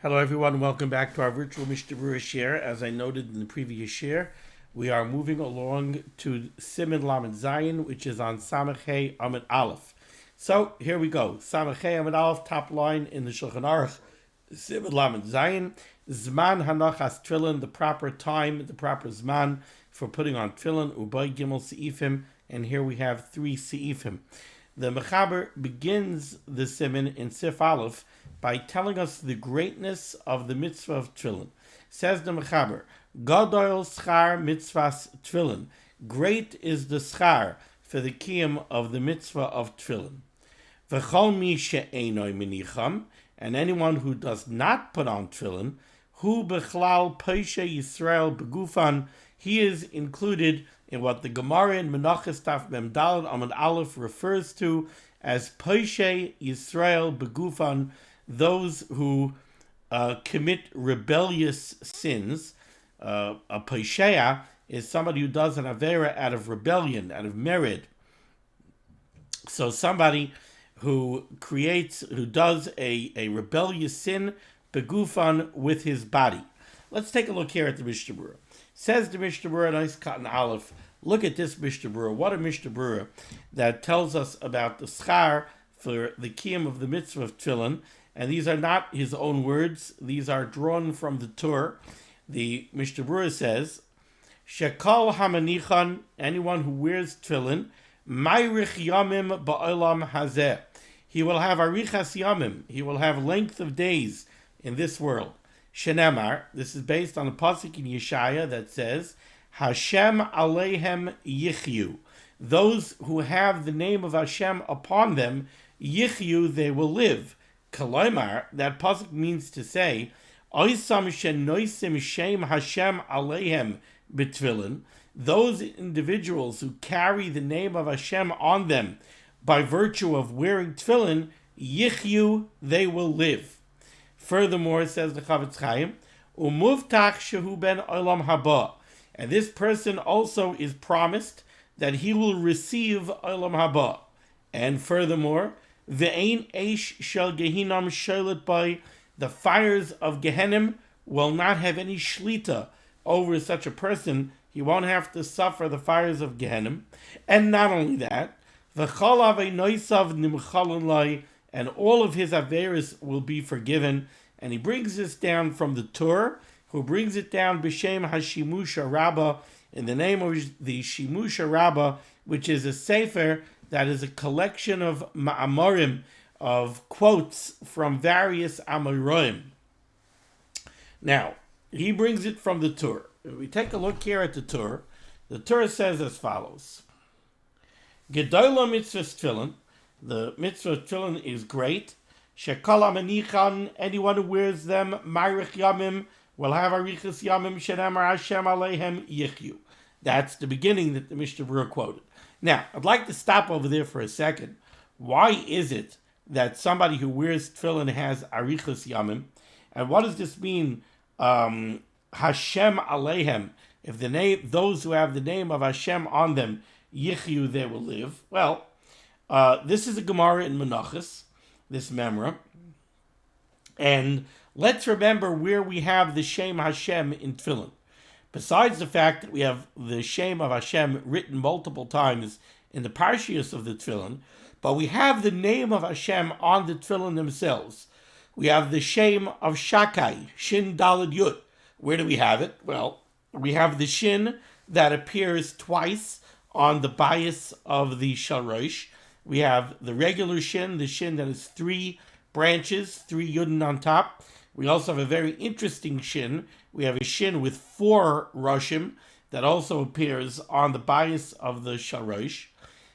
Hello everyone, welcome back to our virtual Mishnah Berurah share. As I noted in the previous share, we are moving along to Siman Lamed Zayin, which is on Samach Hey Amud Aleph. So here we go. Samach Hey Amud Aleph, top line in the Shulchan Aruch, Siman Lamed Zayin. Zman Hanachas Tefillin, the proper time, the proper Zman for putting on Tefillin, Ubay Gimel Seifim, and here we have 3 Seifim. The Mechaber begins the Siman in Sif Aleph by telling us the greatness of the mitzvah of Tefillin. Says the Mechaber, Gadol schar mitzvahs Tefillin. Great is the schar for the kiyum of the mitzvah of Tefillin. V'chol mi she'enoi menicham, and anyone who does not put on Tefillin, hu bechlal poishe Yisrael begufan, he is included in what the Gemara in Menachos Taf Mem Daled Amud Aleph refers to as poishe Yisrael begufan, those who commit rebellious sins. A poisheya is somebody who does an avera out of rebellion, out of merit. So somebody who does a rebellious sin, begufan, with his body. Let's take a look here at the Mishnah Berurah. Says the Mishnah Berurah, nice cotton aleph. Look at this Mishnah Berurah. What a Mishnah Berurah that tells us about the schar for the kiyum of the mitzvah of Tefillin. And these are not his own words. These are drawn from the Torah. The Mishnah Berurah says, Shekal hamanichan, anyone who wears Tefillin, mayrich yamim ba'olam hazeh. He will have arichas yamim. He will have length of days in this world. Shenemar, this is based on a pasuk in Yeshaya that says, Hashem aleihem yichyu. Those who have the name of Hashem upon them, yichyu, they will live. Kalaimar, that pasuk means to say, Oisam shenoisim shem Hashem aleihem b'tefillin. Those individuals who carry the name of Hashem on them by virtue of wearing tefillin, yichyu, they will live. Furthermore, says the Chavetz Chaim, umuvtach shehu ben olam haba, and this person also is promised that he will receive olam haba. And furthermore, ve'ein eish shel gehinam sholet by, the fires of Gehenim will not have any shlita over such a person. He won't have to suffer the fires of Gehenim. And not only that, v'chol avei noisav nimchalon lai, and all of his averis will be forgiven. And he brings this down from the Torah, who brings it down b'shem hashimusha rabbah, in the name of the Shimusha Rabbah, which is a sefer that is a collection of ma'amorim, of quotes from various Amoraim. Now, he brings it from the Torah. If we take a look here at the Torah says as follows. Gedola mitzvah tefillin, the mitzvah of tefillin is great. Shekal hamanichan, anyone who wears them, mayrich yamim, will have arichas yamim, shenemar Hashem aleihem yichyu. That's the beginning that the Mishnah Berurah quoted. Now, I'd like to stop over there for a second. Why is it that somebody who wears tefillin has arichas yamim? And what does this mean, Hashem aleihem? If the name, those who have the name of Hashem on them, yichyu, they will live. Well, this is a Gemara in Menachos, this memra. And let's remember where we have the Shem Hashem in tefillin. Besides the fact that we have the Shem of Hashem written multiple times in the Parshios of the Tefillin, but we have the name of Hashem on the Tefillin themselves. We have the Shem of Shakai, Shin Daled Yud. Where do we have it? Well, we have the Shin that appears twice on the bias of the Shalrosh. We have the regular Shin, the Shin that is 3 branches, 3 Yudin on top. We also have a very interesting Shin. We have a Shin with 4 Roshim that also appears on the bias of the Shalrosh.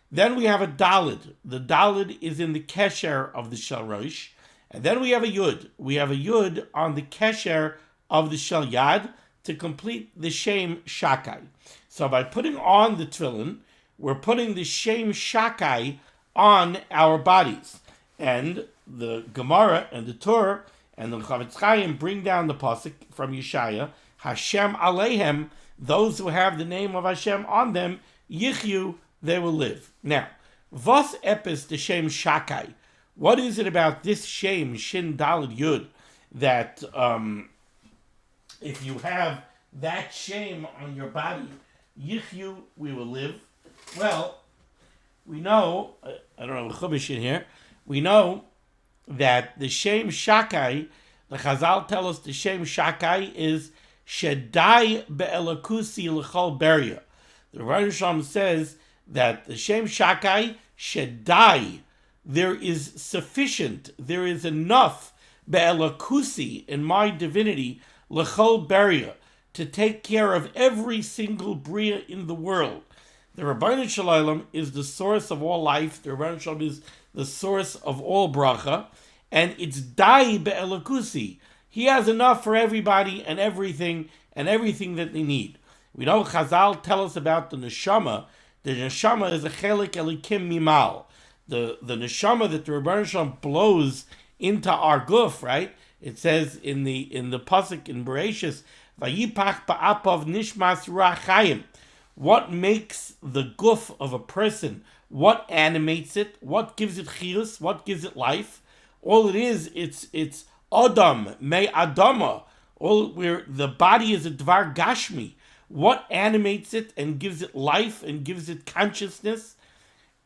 Then we have a Dalid. The Dalid is in the Kesher of the Shalrosh. And then we have a Yud. We have a Yud on the Kesher of the Shalyad to complete the Shem Shakai. So by putting on the Tefillin, we're putting the Shem Shakai on our bodies. And the Gemara and the Torah and the Chavetz Chaim bring down the pasuk from Yeshaya, Hashem aleihem, those who have the name of Hashem on them, yichyu, they will live. Now, vos epis the Shem Shakai. What is it about this Shem, Shin Daled Yud, that if you have that shame on your body, yichyu, we will live. Well, we know, I don't have a chumash in here, we know that the shame shakai, the Chazal tell us the shame shakai is shedai be'elakusi l'chol beria. The Rebbeinu Shalom says that the shame shakai, shedai, there is sufficient, there is enough be'elakusi, in my divinity, l'chol beria, to take care of every single bria in the world. The Rebbeinu Shalom is the source of all life. The Rebbeinu Shalom is the source of all bracha, and it's dai be'elakusi. He has enough for everybody and everything that they need. We know Chazal tell us about the neshama. The neshama is a chelik elikim mimal. The neshama that the Rebbeinu Shalom blows into our guf, right? It says in the pasuk in Bereshis, Vayipach ba'apav nishmas rachayim. What makes the guf of a person? What animates it? What gives it chiyus? What gives it life? All it is, it's adam me adama. All where the body is a dvar gashmi. What animates it and gives it life and gives it consciousness?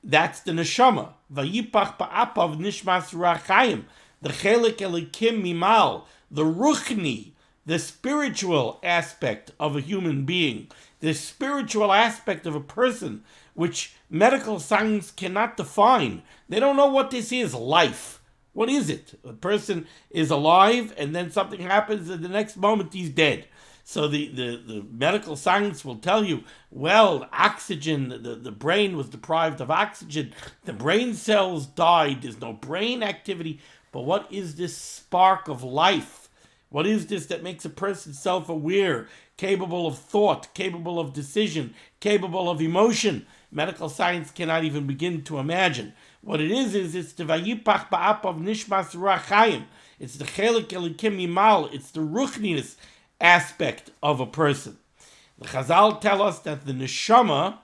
That's the neshama. Vayipach ba'apav nishmas rachayim. The chelik elikim mimal. The ruchni, the spiritual aspect of a human being, the spiritual aspect of a person, which medical science cannot define. They don't know what this is, life. What is it? A person is alive and then something happens and the next moment he's dead. So the medical science will tell you, well, oxygen, the brain was deprived of oxygen, the brain cells died, there's no brain activity. But what is this spark of life? What is this that makes a person self-aware, capable of thought, capable of decision, capable of emotion? Medical science cannot even begin to imagine. What it is it's the vayipach ba'apav nishmas rachayim. It's the chelik elikim mimal. It's the ruchniness aspect of a person. The Chazal tell us that the neshama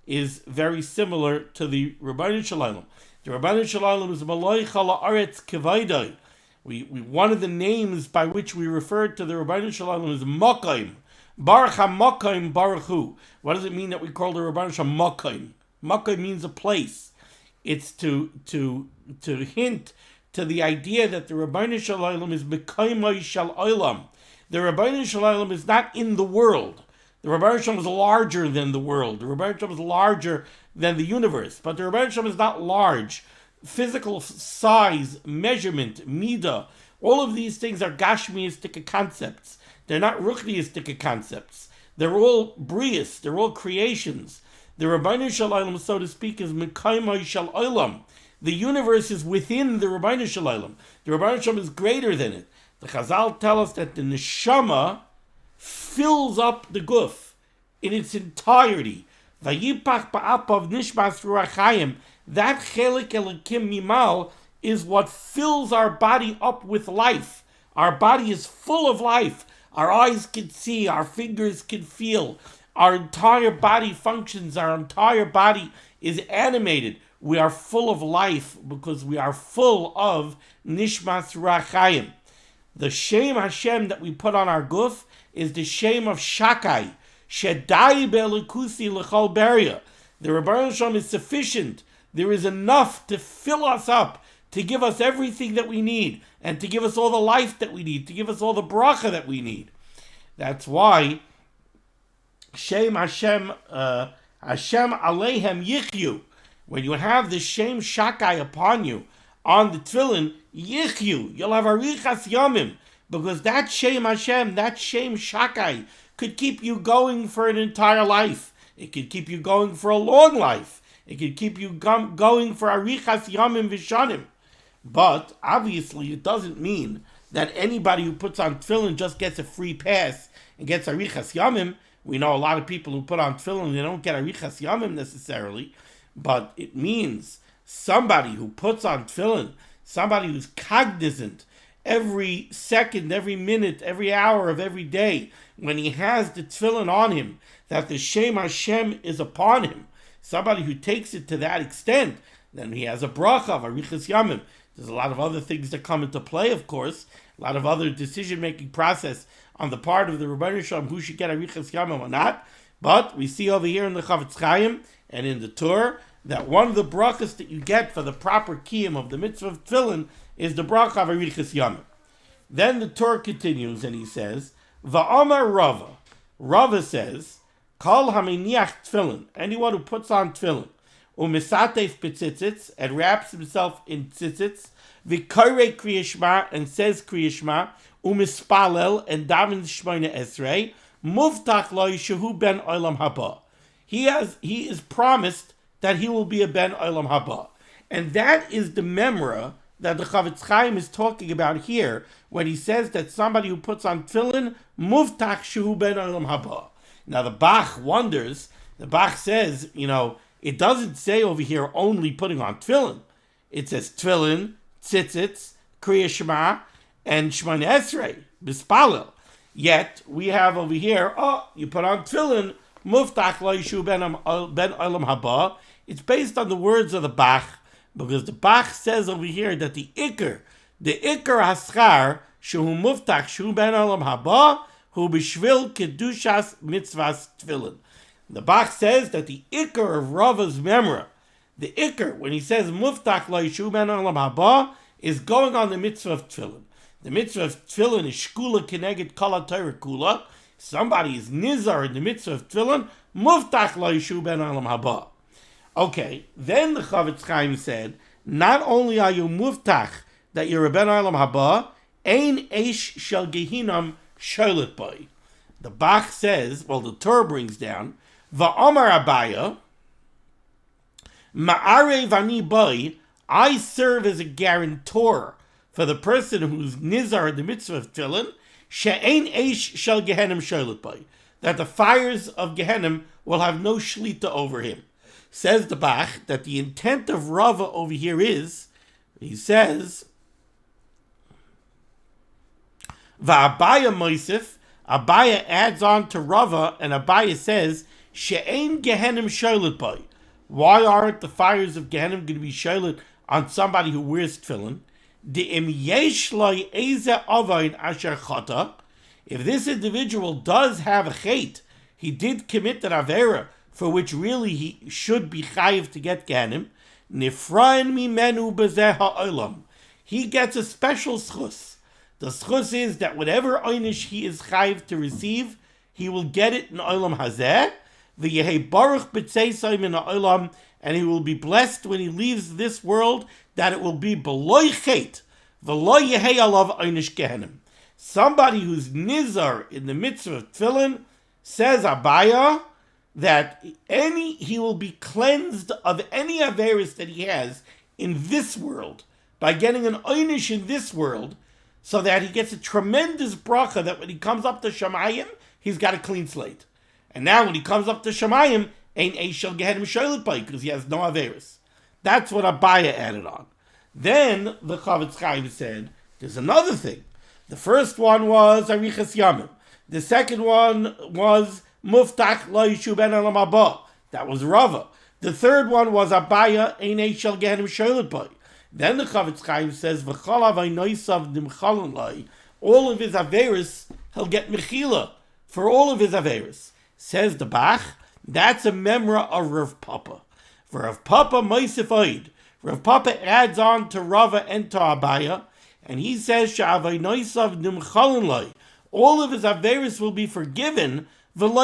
is very similar to the Rebbeinu Shalom. The Rebbeinu Shalom is Maloi Chala Aretz Kevaydai. One of the names by which we refer to the Rebbeinu Shalom is Mokayim. Baruch HaMokayim Baruch Hu. What does it mean that we call the Rebbeinu Shalom Mokayim? Mokayim means a place. It's to hint to the idea that the Rebbeinu Shalom is Mekayimai Shal Olam. The Rebbeinu Shalom is not in the world. The Rebbeinu Shalom is larger than the world. The Rebbeinu Shalom is larger than the universe. But the Rebbeinu Shalom is not large. Physical size, measurement, midah, all of these things are gashmiistic concepts. They're not ruchniistic concepts. They're all brias. They're all creations. The Rebbeinu Shalom, so to speak, is Mekaimai Shal Olam. The universe is within the Rebbeinu Shalom. The Rebbeinu Shalom is greater than it. The Chazal tell us that the neshama fills up the guf in its entirety. Vayipach ba'apav nishmas ruachayim. That chelik elikim mimal is what fills our body up with life. Our body is full of life. Our eyes can see, our fingers can feel. Our entire body functions, our entire body is animated. We are full of life because we are full of nishmas ruachayim. The Shem Hashem that we put on our guf is the Shem of Shakai. Shedai be'elikusi l'chol beria. The Rebbeinu Shalom is sufficient. There is enough to fill us up, to give us everything that we need, and to give us all the life that we need, to give us all the bracha that we need. That's why Shem Hashem, Hashem Alehem Yichyu. When you have the Shem Shakai upon you, on the Tefillin, Yichyu, you'll have Arichas Yomim, because that Shem Hashem, that Shem Shakai, could keep you going for an entire life. It could keep you going for a long life. It could keep you going for Arichas Yomim Vishanim. But, obviously, it doesn't mean that anybody who puts on Tefillin just gets a free pass and gets Arichas Yomim. We know a lot of people who put on Tefillin, they don't get Arichas Yomim necessarily, but it means somebody who puts on Tefillin, somebody who's cognizant every second, every minute, every hour of every day, when he has the Tefillin on him, that the Shem Hashem is upon him, somebody who takes it to that extent, then he has a bracha of Arichas Yomim. There's a lot of other things that come into play, of course, a lot of other decision-making process on the part of the Rebbeinu Shalom who should get Arichas Yamim or not. But we see over here in the Chavetz Chaim and in the Torah that one of the brachas that you get for the proper kiyum of the mitzvah of Tefillin is the bracha of Arichas Yamim. Then the Torah continues and he says, Va'amar Rava. Rava says, Kol haminiach Tefillin, anyone who puts on Tefillin, umisatef b'tzitzitz, and wraps himself in tzitzitz, v'korei kriyishma, and says kriyishma, umispalel, and davens shmoyne esrei, muftach lo yishahu ben olam haba. He is promised that he will be a ben olam haba. And that is the memra that the Chavetz Chaim is talking about here when he says that somebody who puts on tefillin, muftach shehu ben olam haba. Now the Bach wonders, the Bach says, it doesn't say over here only putting on tefillin. It says tefillin, tzitzitz, kriya shema, and shmon esrei, bispalel. Yet we have over here, you put on tefillin, muftach lo yishu ben olam haba. It's based on the words of the Bach, because the Bach says over here that the ikar haschar shehu muftach shehu ben olam haba hu b'shvil kedushas mitzvahs tefillin. The Bach says that the ikar of Rava's memra, the ikar when he says muftach lo yishu ben olam haba, is going on the mitzvah of tefillin. The mitzvah of tefillin is shkula keneged kol HaTorah kula. Somebody is nizar in the mitzvah of tefillin, muftach lo yishu ben olam haba. Okay, then the Chavetz Chaim said, not only are you muftach that you're a ben olam haba, ein eish shel gehinam sholet boy. The Bach says, the Torah brings down, va'amar Abaya, ma'are vani boy, I serve as a guarantor for the person who's nizar in the mitzvah of tefillin, she'ein eish shel gehenim sholet boy, that the fires of Gehenim will have no shlita over him. Says the Bach that the intent of Rava over here is, he says, Va'abaya Moisef, Abaya adds on to Rava, and Abaya says, She'ein Gehenim sholet boy. Why aren't the fires of Gehenim going to be sholet on somebody who wears tefillin? De'im yesh loy eze avayin asher chata. If this individual does have a chait, he did commit an avera, for which really he should be chayiv to get Gehenim, nifrain mimenu bezeh ha'olam. He gets a special schus. The schus is that whatever einish he is chayiv to receive, he will get it in olam hazeh, v'yehei baruch b'tzeisayim in ha'olam, and he will be blessed when he leaves this world, that it will be beloy chet, v'lo yehei alav einish Gehenim. Somebody who's nizar in the mitzvah of tefillin, says Abaya, that he will be cleansed of any averis that he has in this world by getting an einish in this world, so that he gets a tremendous bracha that when he comes up to Shamayim, he's got a clean slate. And now when he comes up to Shamayim, ain't Eishel Gehenim sholet boy, because he has no averis. That's what Abaya added on. Then the Chavetz Chaim said, there's another thing. The first one was Arichas Yamim. The second one was Muftach lo yishu ben olam haba. That was Rava. The third one was Abaya einei shel gehenim sholet boy. Then the Chavetz Chaim says, V'chol avaynoisav nimchalon lai. All of his averis, he'll get mechila for all of his averis. Says the Bach, that's a memra of Rav Papa. For Rav Papa moisef oid. Rav Papa adds on to Rava and to Abaya, and he says, Sha'avaynoisav nimchalon lai. All of his averis will be forgiven. Forget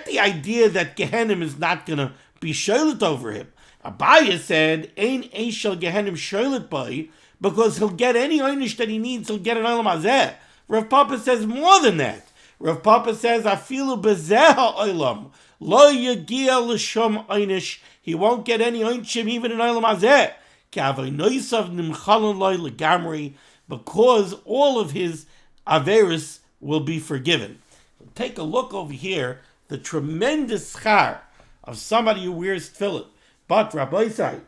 the idea that Gehenim is not going to be sholet over him. Abaya said, Ein Eishel Gehenim sholet boy, because he'll get any einish that he needs, he'll get an olam hazeh. Rav Papa says more than that. Rav Papa says, Afilu bezeh ha'olam, lo yagia l'shom einish, he won't get any einishim even in olam hazeh. K'avaynoisav nimchalon loy legamri, because all of his averis will be forgiven. Take a look over here, the tremendous schar of somebody who wears tefillin. But Rabbi Say,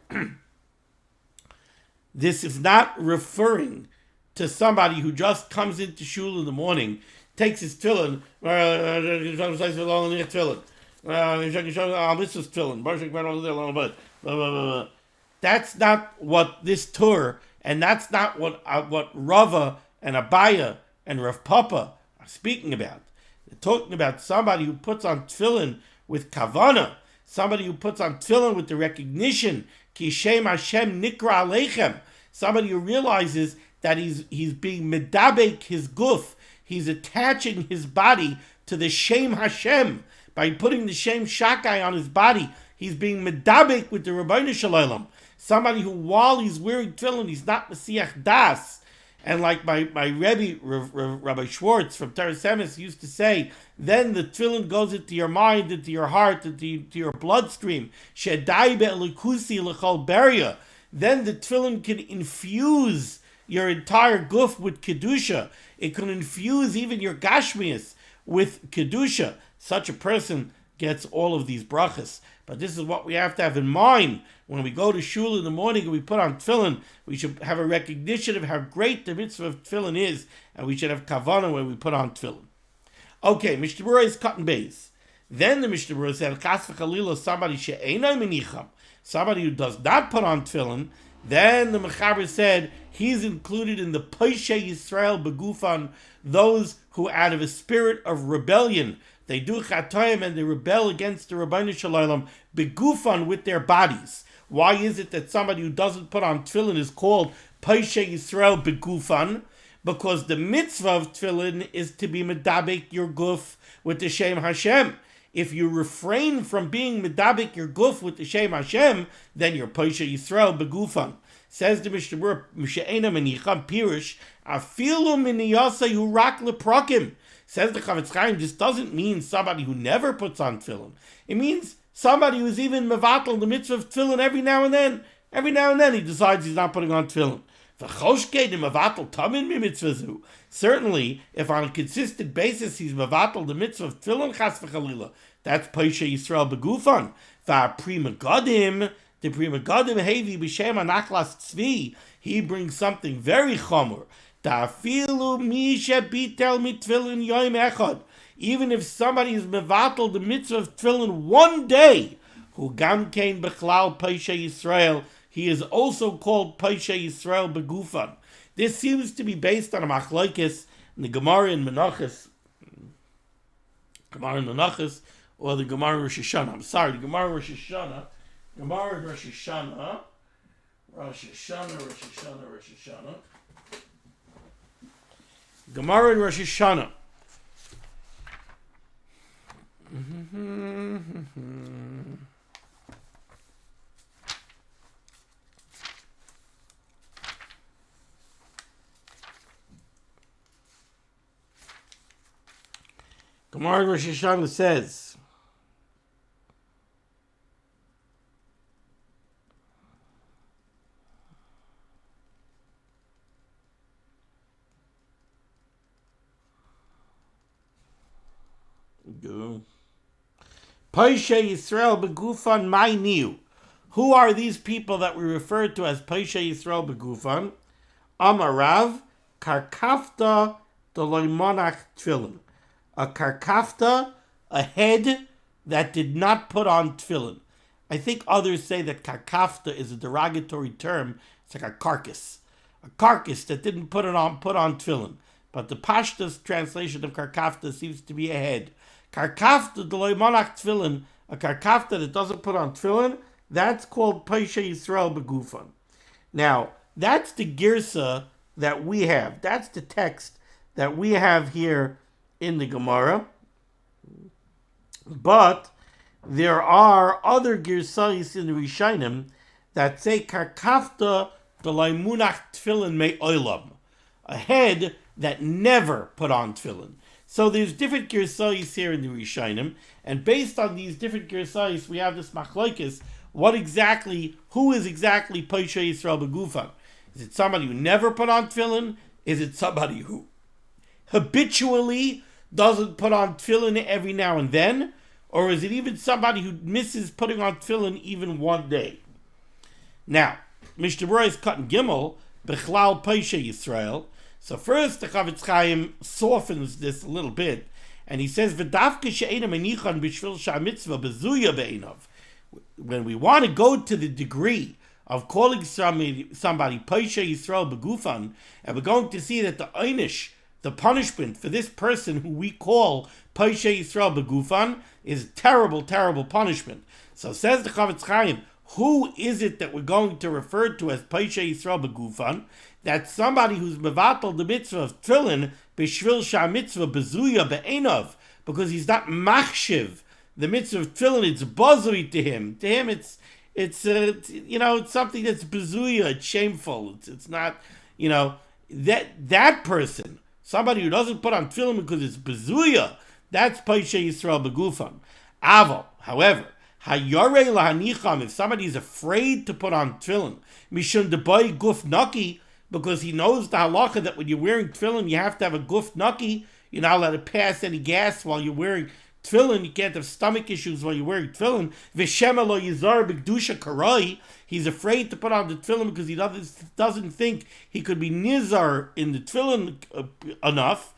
this is not referring to somebody who just comes into shul in the morning, takes his tefillin, That's not what this tour, and that's not what Rava and Abaya and Rav Papa are speaking about. They're talking about somebody who puts on tefillin with kavana, somebody who puts on tefillin with the recognition, ki shem Hashem nikra aleichem, somebody who realizes that he's being medabek his guf, he's attaching his body to the Shem Hashem. By putting the Shem Shakai on his body, he's being medabek with the Rabbeinu Shalom. Somebody who, while he's wearing tefillin, he's not Mesiach Das. And like my Rebbe, Rabbi Schwartz from Teres Emes used to say, then the tefillin goes into your mind, into your heart, into your bloodstream. Shedai be'elikusi l'chol beria. Then the tefillin can infuse your entire guf with kedusha. It can infuse even your gashmias with kedusha. Such a person gets all of these brachas. But this is what we have to have in mind. When we go to shul in the morning and we put on tefillin, we should have a recognition of how great the mitzvah of tefillin is, and we should have kavanah when we put on tefillin. Okay, Mishnah Berurah is cutting base. Then the Mishnah Berurah said, Chas v'chalila, somebody she'enai menicham, somebody who does not put on tefillin, then the Mechaber said he's included in the Poshei Yisrael begufan, those who out of a spirit of rebellion, they do chatoim and they rebel against the Rabbeinu Shalom begufan with their bodies. Why is it that somebody who doesn't put on tefillin is called Poshei Yisrael begufan? Because the mitzvah of tefillin is to be medabek your guf with the Shem Hashem. If you refrain from being medabek your guf with the Shem Hashem, then you're Poshei Yisrael begufan. Says the Mishnah Berurah, Mishe'ena menicham pirish, afilu miniyasayu rak leprakim. Says the Chavetz Chaim, this doesn't mean somebody who never puts on tefillin. It means somebody who's even mevatel the mitzvah of tefillin every now and then. Every now and then he decides he's not putting on tefillin. Certainly, if on a consistent basis he's mevatel the mitzvah of tefillin, chas v'chalila, that's Poshei Yisrael begufan. V'prima gadim, the prima gadim hevi b'shem anachlas tzvi, he brings something very chomer. Ta'afilu mi shebitel mitfillin yoim echad. Even if somebody is mevatel the mitzvah of tefillin one day, who gam kein bechlal Poshei Yisrael, he is also called Poshei Yisrael begufan. This seems to be based on a machlokes in the Gemara in Menachos, or the Gemara Rosh Hashanah. I'm sorry, the Gemara Rosh Hashanah. Gemara Rosh Hashanah. Gemara in Rosh Hashanah. Gemara in Rosh Hashanah says, Poshei Yisrael begufan my new. Who are these people that we refer to as Poshei Yisrael begufan? Amarav karkafta deloimonach tefillin. A karkafta, a head that did not put on tefillin. I think others say that karkafta is a derogatory term. It's like a carcass that didn't put on tefillin. But the Pashtus translation of karkafta seems to be a head. Karkafta deloy monach tefillin, a karkafta that doesn't put on tefillin, that's called Poshei Yisrael begufan. Now, that's the girsa that we have. That's the text that we have here in the Gemara. But there are other girsais in the Rishonim that say karkafta deloy munach tefillin me oilam, a head that never put on tefillin. So there's different girsais here in the Rishonim, and based on these different girsais, we have this machlokes. Who is exactly Poshei Yisrael begufan? Is it somebody who never put on tefillin? Is it somebody who habitually doesn't put on tefillin every now and then? Or is it even somebody who misses putting on tefillin even one day? Now, Mishnah Berurah is cutting gimel, bechlal Poshei Yisrael. So first, the Chavetz Chaim softens this a little bit, and he says, "V'dafke she'ena menichan b'shvil sha'mitzvah bezuya be'einav." When we want to go to the degree of calling somebody Paisha Yisrael Begufan, and we're going to see that the einish, the punishment for this person who we call Paisha Yisrael Begufan, is terrible, terrible punishment. So says the Chavetz Chaim, who is it that we're going to refer to as Paisha Yisrael Begufan? That's somebody who's mevatel the mitzvah of Tefillin b'shvil shah mitzvah bezuya be'enov, because he's not machshiv the mitzvah of Tefillin. It's bozui to him. To him, it's something that's bezuya. It's shameful. It's not, that person, somebody who doesn't put on Tefillin because it's bezuya, that's Paisha Yisrael Begufan. Avo, however, hayore lahanicham, if somebody is afraid to put on Tefillin, mishun deboy guf naki, because he knows the halacha that when you're wearing Tefillin, you have to have a guf naki. You're not allowed to pass any gas while you're wearing Tefillin. You can't have stomach issues while you're wearing Tefillin. V'shema lo yizar b'kedusha karai. He's afraid to put on the Tefillin because he doesn't think he could be nizar in the Tefillin enough.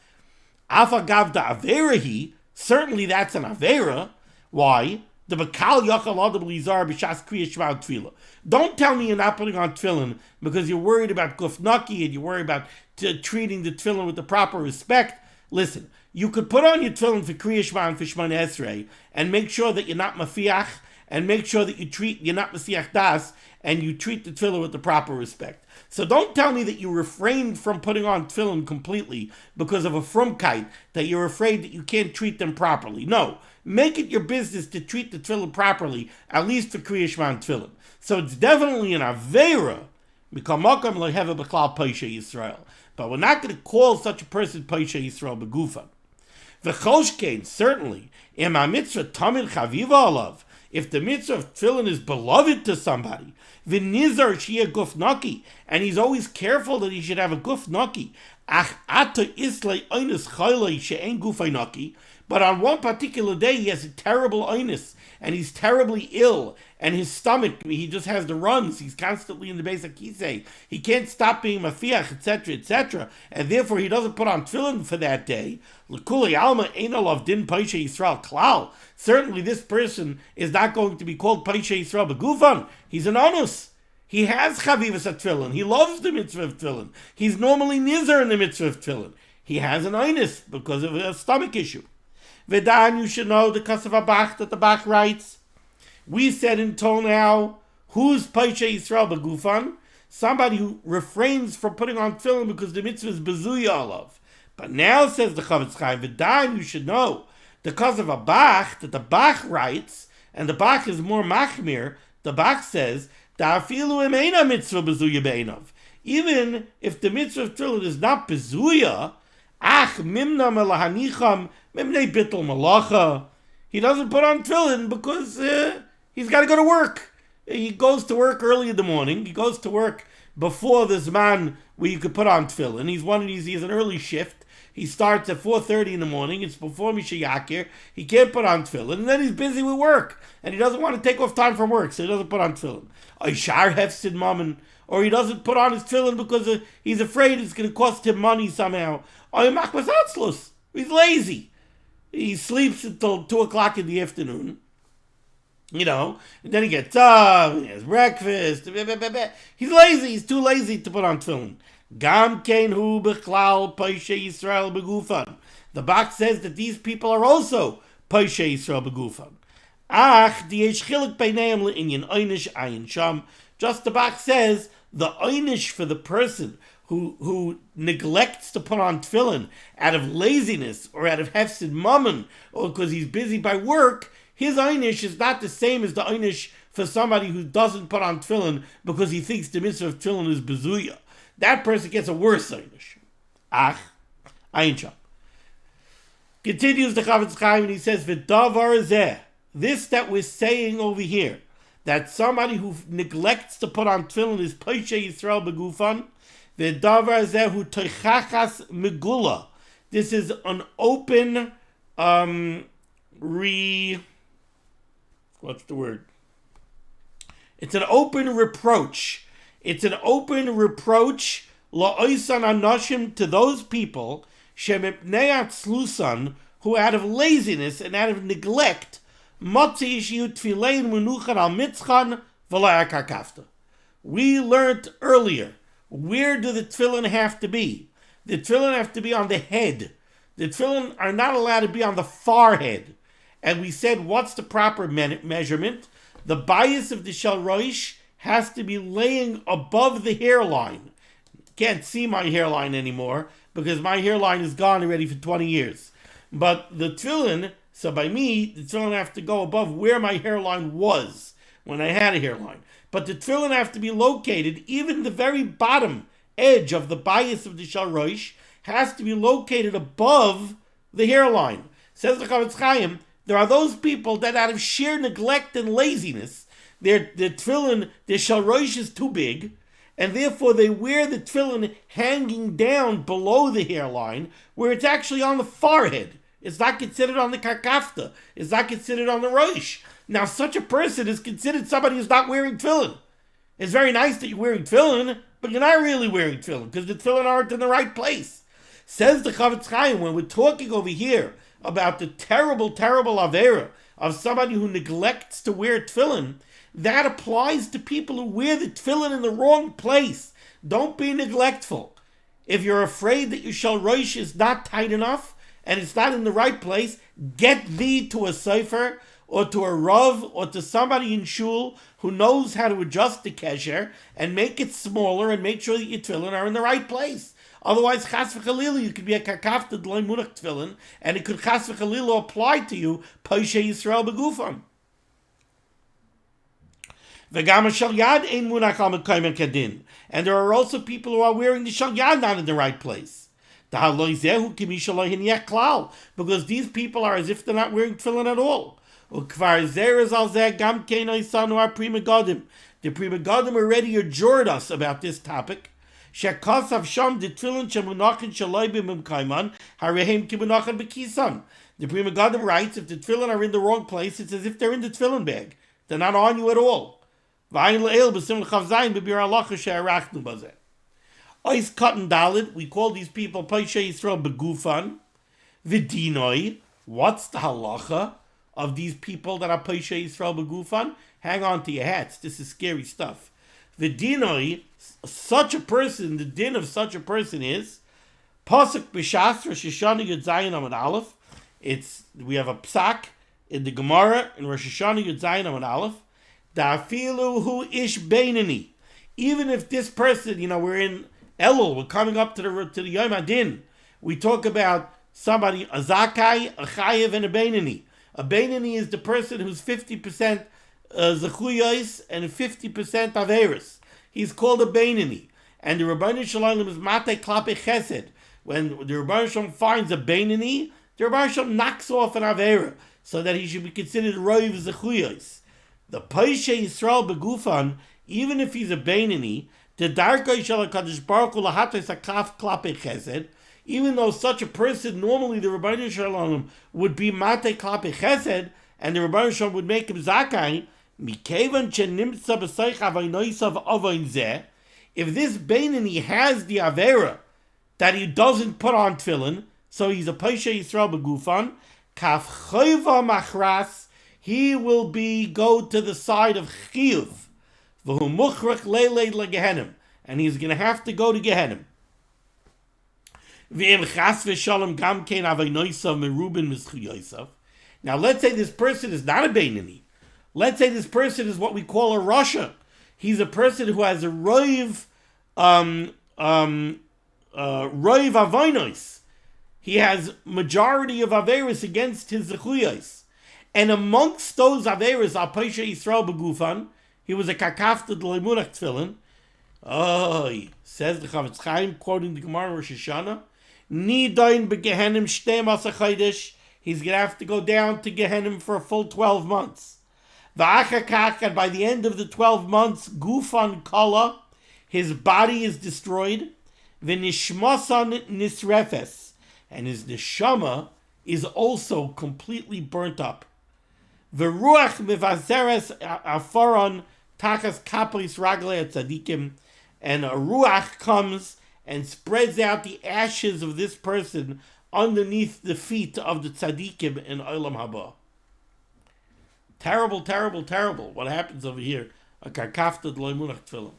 Afa gav da averahi. Certainly that's an avera. Why? The bakal yachal adab lizar b'shas kriya shema tefillah. Don't tell me you're not putting on Tefillin because you're worried about guf naki and you're worried about treating the Tefillin with the proper respect. Listen, you could put on your Tefillin for Kriya Shema and for Shemona Esrei and make sure that you're not mafiach, and make sure that you're not masiach das, and you treat the Tefillin with the proper respect. So don't tell me that you refrained from putting on Tefillin completely because of a frumkeit, that you're afraid that you can't treat them properly. No, make it your business to treat the Tefillin properly, at least for Kriya Shema and Tefillin. So it's definitely an Aveira, Mikamakam Leheva B'klal Paisha Yisrael. But we're not going to call such a person Paisha Yisrael Begufan. V'choshkein, certainly, im ha-mitzvah tamid chaviva alav, if the mitzvah of Tefillin is beloved to somebody, v'nizar sheyeh guf naki, and he's always careful that he should have a guf naki, ach ata islay oinus chaylay she'en gufay naki, but on one particular day he has a terrible oinus, and he's terribly ill, and his stomach, he just has the runs, he's constantly in the base of kisei, he can't stop being mafiach, etc., etc., and therefore he doesn't put on Tefillin for that day. L'kulei alma ein alav din Paisha Yisrael klal. Certainly this person is not going to be called Paisha Yisrael Begufan. He's an onus. He has chavivas at Tefillin. He loves the mitzvah of Tefillin. He's normally nizar in the mitzvah of Tefillin. He has an onus because of a stomach issue. Vedan, you should know the Kasav Bach that the Bach writes. We said until now, who's Paisha Yisrael Begufan? Somebody who refrains from putting on Tefillin because the mitzvah is bezuya alav. But now, says the Chavetz Chaim, Vedan, you should know the Kasav Bach that the Bach writes, and the Bach is more machmir. The Bach says, Da'afilu emeina mitzvah bezuya be'enav. Even if the mitzvah of Tefillin is not bezuya, ach mimna melahanicham mimnei bittul malacha. He doesn't put on Tefillin because he's got to go to work. He goes to work early in the morning. He goes to work before the Siman where you could put on Tefillin. He has an early shift. He starts at 4:30 in the morning. It's before Misha Yakir. He can't put on Tefillin. And then he's busy with work. And he doesn't want to take off time from work, so he doesn't put on Tefillin. Ishar hefsid mammon. Or he doesn't put on his Tefillin because he's afraid it's going to cost him money somehow. He's lazy. He sleeps until 2 o'clock in the afternoon. And then he gets up, he has breakfast. He's lazy. He's too lazy to put on Tefillin. Gam kein hu b'chlal Paisha Yisrael Begufan. The Bach says that these people are also Paisha Yisrael Begufan. Ach, di yesh chilik beineim le'inyan oynish ayin sham. Just the Bach says, the oynish for the person who neglects to put on Tefillin out of laziness or out of hefsid mammon or because he's busy by work, his oynish is not the same as the oynish for somebody who doesn't put on Tefillin because he thinks the mitzvah of Tefillin is bezuya. That person gets a worse oynish. Ach, ayin sham. Continues the Chavetz Chaim and he says, V'davar zeh, this that we're saying over here, that somebody who neglects to put on Tefillin is Paisha Yisrael Begufan, V'davar zeh hu toichachas megula. This is an open, what's the word? It's an open reproach. It's an open reproach la'oisan anoshim to those people shemipnei atzlusan who out of laziness and out of neglect motzi ishiu tfilein menuchan al mitzchan v'la'akar kafta, We learned earlier, where do the tefillin have to be? The tefillin have to be on the head. The tefillin are not allowed to be on the forehead. And we said, what's the proper measurement? The bias of the shel roish has to be laying above the hairline. Can't see my hairline anymore because my hairline is gone already for 20 years. But the tefillin, so by me, the tefillin have to go above where my hairline was when I had a hairline. But the tefillin have to be located, even the very bottom edge of the bias of the shel roish has to be located above the hairline. Says the Chavetz Chaim, there are those people that out of sheer neglect and laziness, their tefillin, their shel roish is too big, and therefore they wear the tefillin hanging down below the hairline, where it's actually on the forehead. It's not considered on the karkafta. It's not considered on the roish. Now, such a person is considered somebody who's not wearing tefillin. It's very nice that you're wearing tefillin, but you're not really wearing tefillin, because the tefillin aren't in the right place. Says the Chavetz Chaim, when we're talking over here about the terrible, terrible avera of somebody who neglects to wear tefillin, that applies to people who wear the tefillin in the wrong place. Don't be neglectful. If you're afraid that your shel roish is not tight enough and it's not in the right place, get thee to a sefer or to a rav or to somebody in shul who knows how to adjust the kesher and make it smaller and make sure that your tefillin are in the right place. Otherwise, chas v'chalila, you could be a kakafta d'loimunach tefillin, and it could chas v'chalila apply to you, Paishe Yisrael begufan. V'gam shel yad ein munach al mekayim kadin. And there are also people who are wearing the shel yad not in the right place. Because these people are as if they're not wearing tefillin at all. The Prima Godim already adjured us about this topic. The Prima Godim writes, if the tefillin are in the wrong place, it's as if they're in the tefillin bag. They're not on you at all. Ois cotton dalid, we call these people Paishe Yisrael begufan. V'dinoi, what's the halacha of these people that are Paishe Yisrael begufan? Hang on to your hats, this is scary stuff. V'dinoi, such a person, the din of such a person is Pasuk b'shas Rosh Hashanah Yud Zayin Amud Aleph. We have a psak in the Gemara in Rosh Hashanah Yud Zayin Amud Aleph. Da'afilu hu ish beinani. Even if this person, we're in Elul, we're coming up to the Yom Adin. We talk about somebody, a Zakai, a Chayev, and a Beinani. A Beinani is the person who's 50% Zechuyos and 50% Averis. He's called a Beinani. And the Rebbeinu Shalom is Matei Klape Chesed. When the Rebbeinu Shalom finds a Beinani, the Rebbeinu Shalom knocks off an Avera so that he should be considered Roiv Zechuyos. The Paishe Yisrael Begufan, even if he's a Beinani, the Darkei Shel HaKadosh Baruch Hu Lahatos HaKaf Klape Chesed, even though such a person, normally the Rebbeinu Shalom would be Matei Klape Chesed, and the Rebbeinu Shalom would make him Zakai, Mikevan Shenimtza B'Seich Avaynoisav Avayn Zeh, if this Beinani has the Avera that he doesn't put on tefillin, so he's a Paishe Yisrael Begufan, Kaf Chayva Machras, he will go to the side of Chiyuv, V'hu Muchrach Leilei LeGehenim, and he's going to have to go to Gehenim. V'im Chas V'Shalom Gam Kein Avaynoisav Merubin Mischuyosav. Now let's say this person is not a Beinani. Let's say this person is what we call a Rasha. He's a person who has a Roiv Avaynos. He has majority of Averis against his Zechuyos. And amongst those Averis are Paishe Yisrael Begufan. He was a kakafta d'leimunach tefillin. Says the Chavetz Chaim, quoting the Gemara in Rosh Hashanah, Nidain begehenim shtei masa chodesh. He's going to have to go down to Gehenim for a full 12 months. V'achakach, and by the end of the 12 months, gufan kala, his body is destroyed. V'nishmasan nisrefes, and his neshama is also completely burnt up. V'ruach mevazeres afaron tachas kapos raglei tzadikim, and a ruach comes and spreads out the ashes of this person underneath the feet of the tzadikim in Olam Haba. Terrible, terrible, terrible what happens over here. A kakafta d'loimunach tefillin.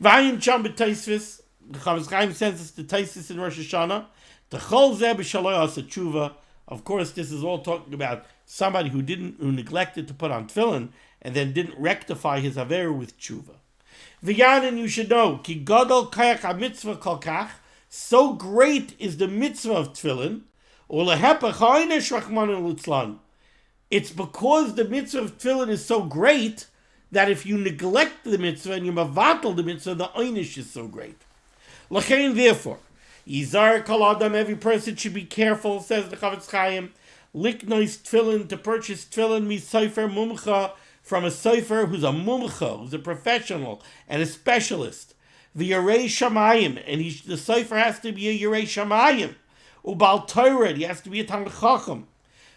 Vayin Cham b'Taisvis, the Chavetz Chaim sends us to Taisis in Rosh Hashanah. The Chol Zeh b'Shaloi Asa Tshuva. Of course, this is all talking about somebody who neglected to put on tefillin and then didn't rectify his aver with tshuva. V'yanin, you should know, ki gadol kayach ha-mitzvah kol kach, so great is the mitzvah of tefillin, ulehepach ha'einish rachmanan litzlan. It's because the mitzvah of tefillin is so great that if you neglect the mitzvah and you mavatal the mitzvah, the einish is so great. L'chein, therefore, Yizar kol adam, every person should be careful, says the Chavetz Chaim, liknois tefillin, to purchase tefillin mi sofer mumcha, from a sofer who's a mumcha, who's a professional and a specialist. The Yerei Shamayim, and the sofer has to be a Yerei Shamayim. Ubal Torah, he has to be a Talmid Chacham.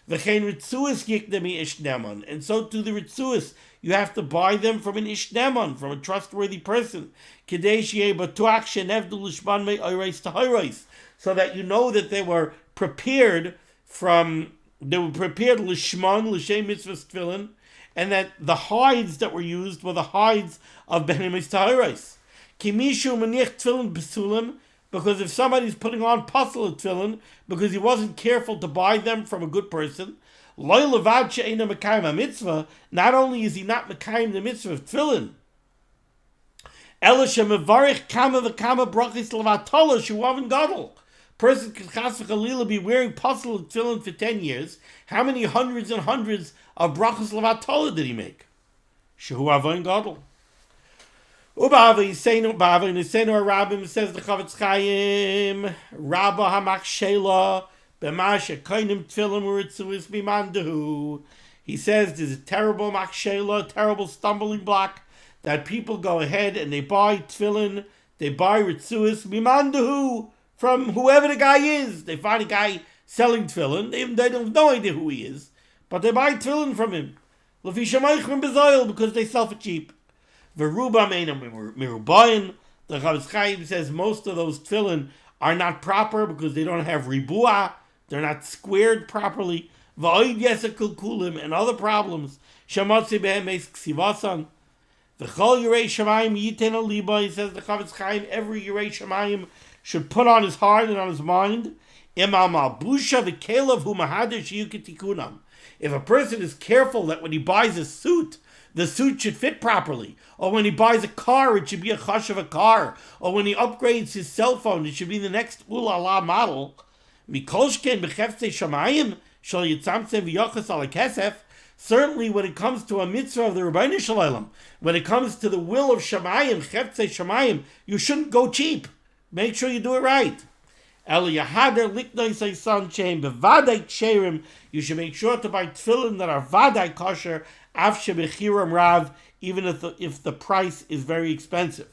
V'chein ritzuas yiknemi ishneman, and so to the ritzuas, you have to buy them from an ishneman, from a trustworthy person. Kidei sheyeh batuach shenevdu lishman me oireis tahoreis, so that you know that they were prepared lishman, l'shem mitzvah tefillin, and that the hides that were used were the hides of behemoths tahoreis. Kimishu menich tefillin besulim, because if somebody's putting on puzzle tefillin because he wasn't careful to buy them from a good person, not only is he not mekayim the mitzvah of tefillin, person can chas v'chalila be wearing puzzle tefillin for 10 years. How many hundreds and hundreds of brachos levatola did he make? Shehu avoin gadol. Ubava Yisenu Rabbim, says the Chavetz Chaim, Rabba Hamakshela B'Masha Koinim Tefillin Uritzuis Mimandahu. He says there's a terrible makshela, terrible stumbling block, that people go ahead and they buy tefillin, they buy ritzuis Mimandahu from whoever the guy is. They find a guy selling tefillin, they have no idea who he is, but they buy tefillin from him. L'fi shamaychim b'zoil, because they sell for cheap. Veruba meinam mirubayin. The Chavetz Chaim says most of those tefillin are not proper because they don't have ribua, they're not squared properly. V'oid yesakul kulim, and other problems. Shamatzi behem eis ksivasan. V'chol yirei shamayim yiten aliba. He says the Chavetz Chaim, every yirei shamayim should put on his heart and on his mind. Imam albusha v'kelev hu mahader shiyu ketikunam. If a person is careful that when he buys a suit, the suit should fit properly. Or when he buys a car, it should be a chash of a car. Or when he upgrades his cell phone, it should be the next ulala model. Mikolshken b'cheftzei shamayim shal yitzamtze v'yochas ala kesef. Certainly when it comes to a mitzvah of the Rebbeinu Shalom, when it comes to the will of shamayim, cheftzei shamayim, you shouldn't go cheap. Make sure you do it right. You should make sure to buy tefillin that are vaday kosher, afshe bechiram rav, even if the price is very expensive.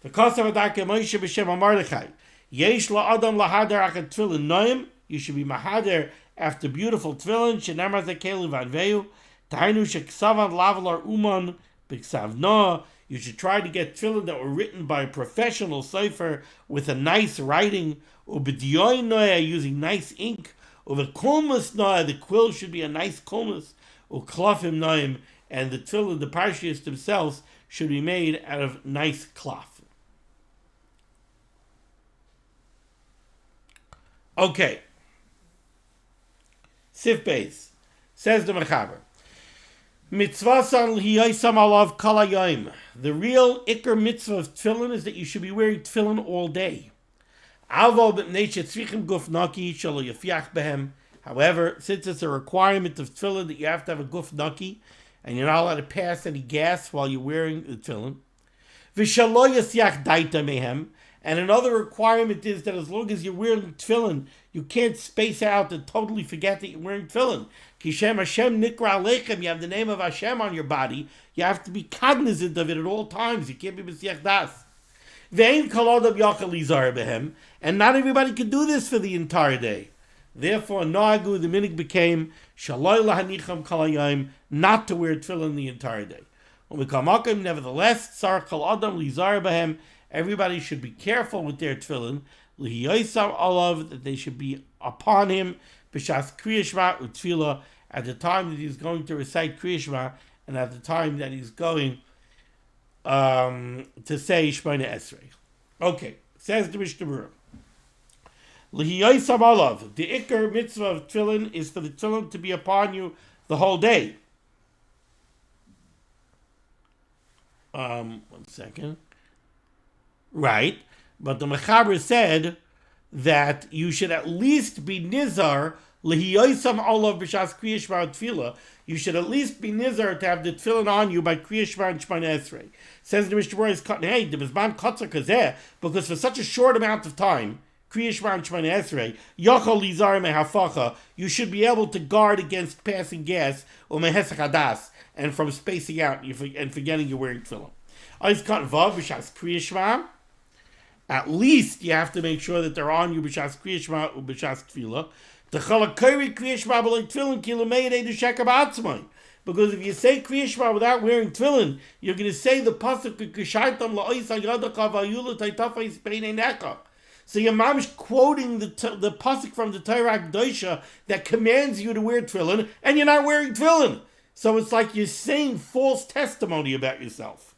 The cost of a darke Moshe b'shem Mordechai. Yesh la'adam lahader achat tefillin noim. You should be mahader after beautiful tefillin. Shenamar zekelu vanveu. Tainu sheksavan lavalar uman b'ksav noah. You should try to get tefillin that were written by a professional sefer with a nice writing, ubediyoy noah, using nice ink, over kulmus noah, the quill should be a nice kulmus, uklafim noim, and the tefillin, the parshias themselves, should be made out of nice cloth. Okay. Sif Beis, says the Mechaber. Mitzvasan liyaisam alav kalayim. The real ikar mitzvah of tefillin is that you should be wearing tefillin all day. Avo b'nei shetzrichim guf naki shelo yafiach behem. However, since it's a requirement of tefillin that you have to have a guf naki, and you're not allowed to pass any gas while you're wearing the tefillin, v'shelo yasiach daita mehem. And another requirement is that as long as you're wearing tefillin, you can't space out and totally forget that you're wearing tefillin. Kishem Hashem nikra aleichem, you have the name of Hashem on your body. You have to be cognizant of it at all times. You can't be b'siach das. Ve'ein kol adam yachal lizar behem, and not everybody can do this for the entire day. Therefore, Noagu, the minig became shaloi lahanicham kol hayom, not to wear tefillin the entire day. Nevertheless, sar kol adam lizar behem, everybody should be careful with their tefillin, lihiyosav alav, that they should be upon him, b'shas kriya shema utfila, at the time that he's going to recite kriya shema, and at the time that he's going to say Shmona Esrei. Okay, says the Mishnah Berurah. L'hiyaisam olav, the ikar mitzvah of tefillin is for the tefillin to be upon you the whole day. 1 second. Right, but the Mechaber said that you should at least be nizar l'hiyaisam olav b'shas Kriya Shema tefillah. You should at least be nizar to have the tefillin on you by Kriya Shema and Shemona Esrei. Says the Mishnah Berurah is cutting, hey, the bizman kotzer kazeh, because for such a short amount of time, Kriya Shema and Shemona Esrei, yachol lizar mehafacha, you should be able to guard against passing gas or mehesach hadas, and from spacing out and forgetting you're wearing tefillin. Ois cut vav b'shas Kriya Shema. At least you have to make sure that they're on you b'shas Kriya Shema or b'shas tefillah. Because if you say Kriya Shema without wearing tefillin, you're going to say the pasuk so your mom's quoting the pasuk from the Torah Kedosha that commands you to wear tefillin, and you're not wearing tefillin. So it's like you're saying false testimony about yourself.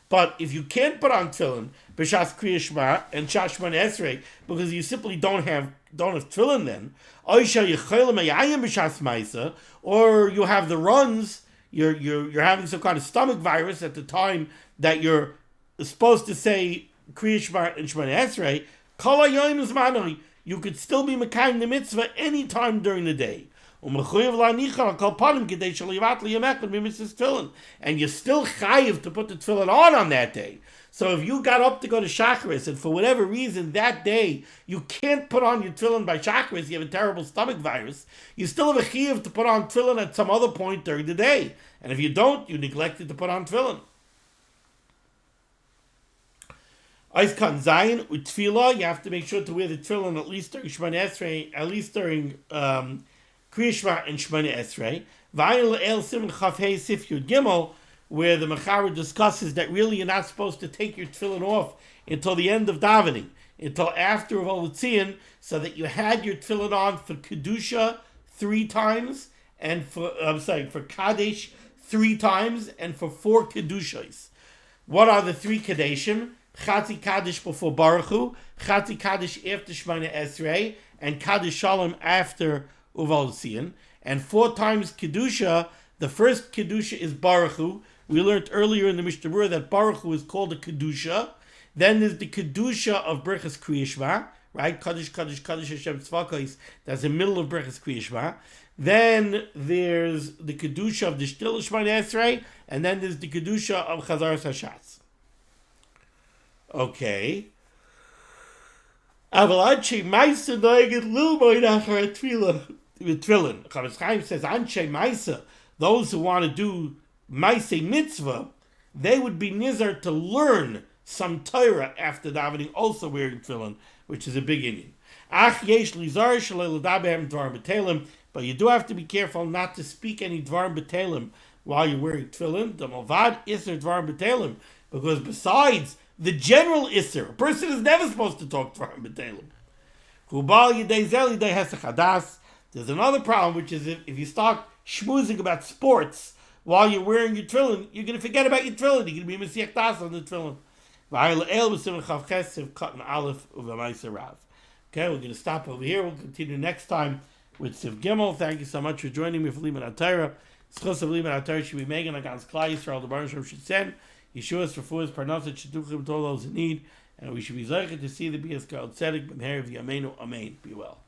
But if you can't put on tefillin b'shas Kriya Shema and Shas Shemona Esrei because you simply don't have tefillin, then or you have the runs, you're having some kind of stomach virus at the time that you're supposed to say Kriya Shema and Shemona Esrei, kol hayom is manoi. You could still be mekayim the mitzvah any time during the day. And you're still chayiv to put the tefillin on that day. So if you got up to go to Shacharis and for whatever reason that day you can't put on your tefillin by Shacharis, you have a terrible stomach virus, you still have a chayiv to put on tefillin at some other point during the day. And if you don't, you neglected to put on tefillin. Eis kan zayin with tefillah, you have to make sure to wear the tefillin at least during Shemona Esrei, at least during Kriya Shema and Shemona Esrei. V'ayin le'el siman chaf hei sif yud gimel, where the Mechaber discusses that really you're not supposed to take your tefillin off until the end of davening, until after Volitzion, so that you had your tefillin on for Kedusha 3 times, and for Kadesh 3 times, and for 4 Kedushas. What are the 3 Kadeshim? Chatzi Kaddish before Baruch Hu, Chatzi Kaddish after Shemona Esrei, and Kaddish Shalom after Uval Tzion. And 4 times Kedusha. The first Kedusha is Baruch Hu. We learned earlier in the Mishnah Berurah that Baruch Hu is called a Kedusha. Then there's the Kedusha of Berachas Kriya Shema, right? Kaddish, Kaddish, Kaddish Hashem Tzvakos. That's the middle of Berachas Kriya Shema. Then there's the Kedusha of the Shtil Shemona Esrei, and then there's the Kedusha of Chazaras Hashatz. Okay. Avalanche Maisa Noeged Lilmoid Achar Tefillin. Chavetz Chaim says Anshe Maisa, those who want to do Maisa mitzvah, they would be nizar to learn some Torah after davening, also wearing tefillin, which is a big Indian. Ach yesh lizar shalei l'daber dvarim b'telim, but you do have to be careful not to speak any dvarim b'telim while you're wearing tefillin. The malvad iser dvarim b'telim, because besides the general iser, a person is never supposed to talk dvarim b'telim. Kubal yidei zel yidei hesach hadas. There's another problem, which is if you start schmoozing about sports while you're wearing your tefillin, you're going to forget about your tefillin. You're going to be mesiach das on the tefillin. Okay, we're going to stop over here. We'll continue next time with Siv Gimel. Thank you so much for joining me for limud HaTorah. Schos of limud HaTorah should be megan against Klal Yisrael. The Baruch Shem should send Yeshua's refuahs parnasset shidduchim to all those in need, and we should be zeicher to see the Bias God Tzedek b'mher v'yameinu. Amen. Be well.